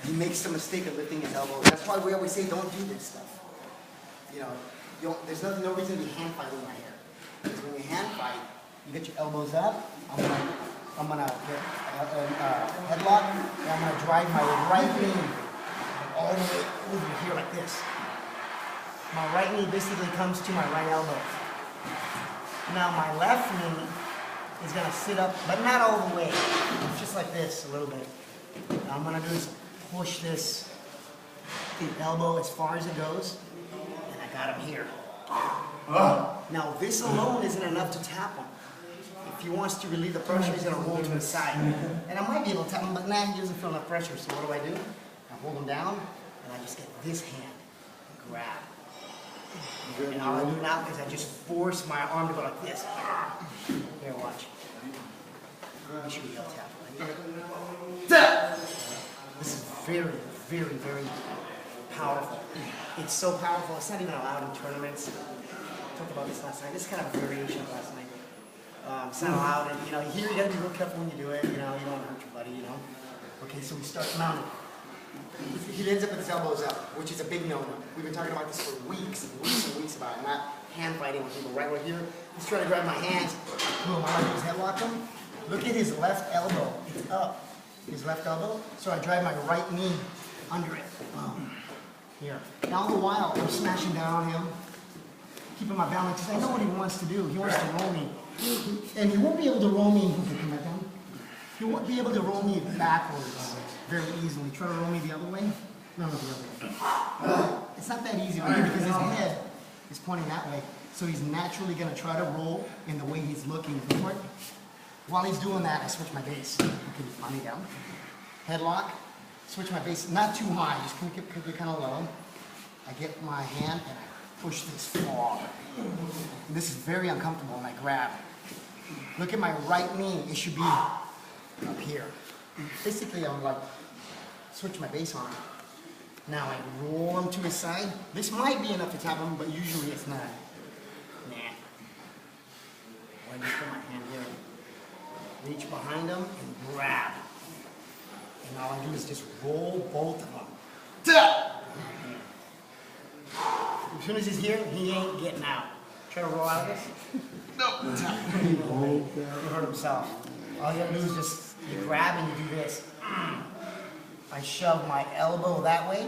he makes the mistake of lifting his elbows. That's why we always say don't do this stuff. You know, there's no reason to be hand fighting right here. Because when you hand fight, you get your elbows up. I'm gonna get a headlock, and I'm gonna drive my right knee all the way over here like this. My right knee basically comes to my right elbow. Now my left knee is gonna sit up, but not all the way. It's just like this a little bit. What I'm gonna do is push this elbow as far as it goes, and I got him here. Now this alone isn't enough to tap him. If he wants to relieve the pressure, he's gonna roll to the side. And I might be able to tap him, but nah, he doesn't feel enough pressure. So what do? I hold him down, and I just get this hand and grab. And all I do now is I just force my arm to go like this. Here, watch. Make sure you don't tap. This is very, very, very powerful. It's so powerful, it's not even allowed in tournaments. I talked about this last night. This is kind of a variation of last night. It's not allowed, and here you gotta be real careful when you do it. You don't want to hurt your buddy, Okay, so we start mounting. He ends up with his elbows up, which is a big no-no. We've been talking about this for weeks and weeks and weeks about it, not hand fighting with people. Right here, he's trying to grab my hands. Boom, I like his headlock him. Look at his left elbow. It's up. His left elbow. So I drive my right knee under it. Here. Now all the while, I'm smashing down on him, keeping my balance, because I know what he wants to do. He wants to roll me. And he won't be able to roll me. He won't be able to roll me backwards very easily. Try to roll me the other way. No, the other way. It's not that easy right here because his head is pointing that way. So he's naturally going to try to roll in the way he's looking for it. While he's doing that, I switch my base. Okay, find me down. Headlock. Switch my base. Not too high. Just keep it kind of low. I get my hand and I push this far. And this is very uncomfortable and I grab. Look at my right knee. It should be up here. Basically, I'm like, switch my base on him. Now I roll him to his side. This might be enough to tap him, but usually it's not. Nah. I just put my hand here. Reach behind him and grab. And all I do is just roll both of them. As soon as he's here, he ain't getting out. Try to roll out of this. No. He hurt himself. All you gotta do is just, you grab and you do this. I shove my elbow that way,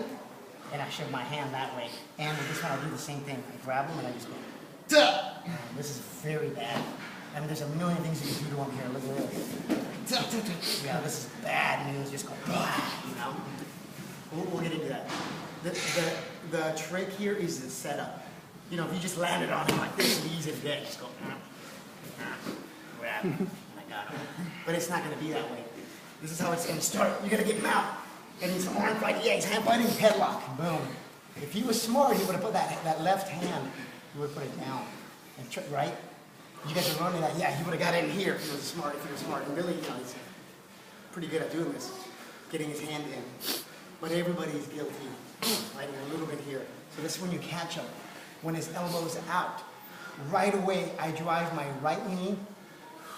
and I shove my hand that way. And with this one, I'll do the same thing. I grab him and I just go. This is very bad. I mean, there's a million things you can do to him here. Look at this. Yeah, this is bad. And you just go, We'll get into that. The trick here is the setup. If you just landed on him like this, it'd be easy to get. Just go, grab him. I got him. But it's not going to be that way. This is how it's going to start. You're going to get him out. And he's arm fighting. Yeah, he's hand fighting, headlock. Boom. If he was smart, he would have put that left hand, he would have put it down. And right? You guys are running that. Yeah, he would have got in here if he was smart. And really, he's pretty good at doing this, getting his hand in. But everybody's guilty, fighting a little bit here. So this is when you catch him. When his elbow's out, right away I drive my right knee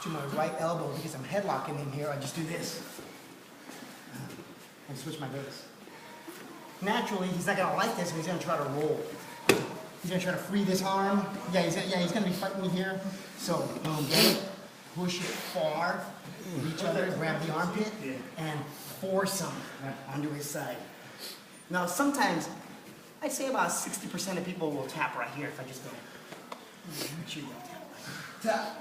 to my right elbow because I'm headlocking him here. I just do this and switch my base. Naturally, he's not gonna like this, and he's gonna try to roll. He's gonna try to free this arm. Yeah, he's gonna be fighting me here. So boom, get it, push it far, each other, grab the armpit, and force him onto his side. Now sometimes, I'd say about 60% of people will tap right here if I just go. Make sure you don't tap.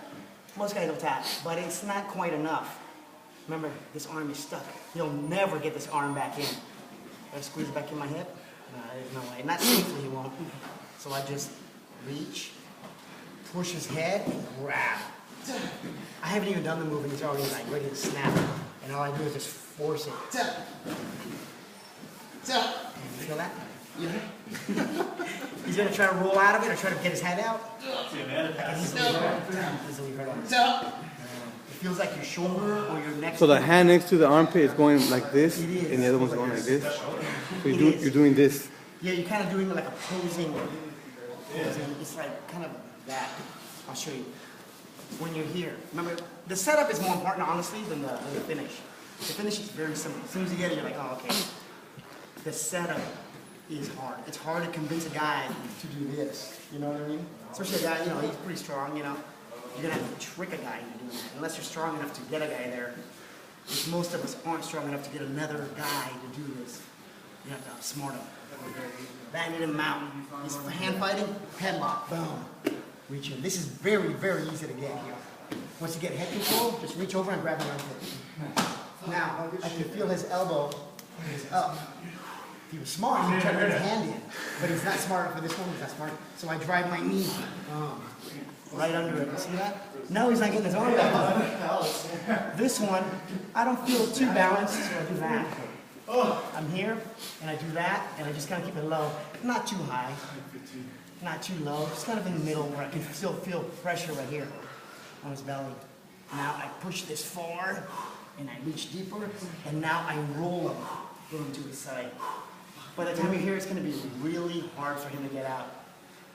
Most guys will tap, but it's not quite enough. Remember, this arm is stuck. He'll never get this arm back in. I squeeze it back in my hip? No, there's no way. Not safely, he won't. So I just reach, push his head, and grab. I haven't even done the move, and he's already like ready to snap. And all I do is just force it. And you feel that? Yeah. He's going to try to roll out of it or try to get his head out. Easily hurt on it. It feels like your shoulder or your neck. So the hand next to the armpit is going like this, and the other one's going like this. So you're doing this. Yeah, you're kind of doing like a posing. It's like kind of that. I'll show you. When you're here, remember, the setup is more important, honestly, than the finish. The finish is very simple. As soon as you get it, you're like, oh, okay. the setup is hard. It's hard to convince a guy to do this. You know what I mean? Especially a guy, you know, he's pretty strong, you know. You're gonna have to trick a guy into doing that. Unless you're strong enough to get a guy there, which most of us aren't strong enough to get another guy to do this. You have to outsmart him. Banging him out. He's hand fighting, headlock, boom. Reach in. This is very, very easy to get here. Once you get head control, just reach over and grab him armpit. Now, I can feel his elbow is up. If he was smart, he'd try to put his hand in. But he's not smart for this one, he's not smart. So I drive my knee right under it. You see that? No, he's not getting his arm back up. This one, I don't feel too balanced, so I do that. I'm here, and I do that, and I just kind of keep it low. Not too high, not too low, just kind of in the middle where I can still feel pressure right here on his belly. Now I push this forward, and I reach deeper, and now I roll him going to his side. By the time you're here, it's going to be really hard for him to get out.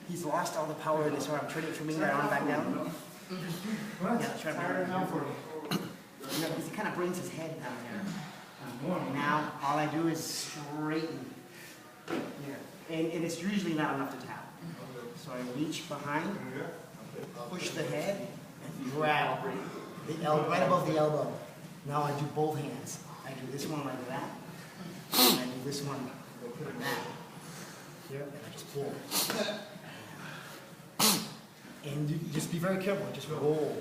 He's lost all the power in his arm. Try to bring that arm back down. Yeah, try to bring it down for him. You know, because he kind of brings his head down there. Now, all I do is straighten here. And it's usually not enough to tap. So I reach behind, push the head, and grab the elbow, right above the elbow. Now I do both hands. I do this one like that, and I do this one like that. Here, and I just pull. And you just be very careful, just roll.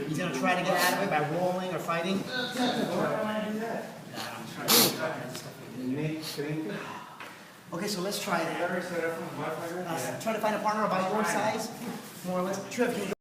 He's going to try to get out of it by rolling or fighting. Okay, so let's try that. Try to find a partner about your size, more or less. Trev, can you go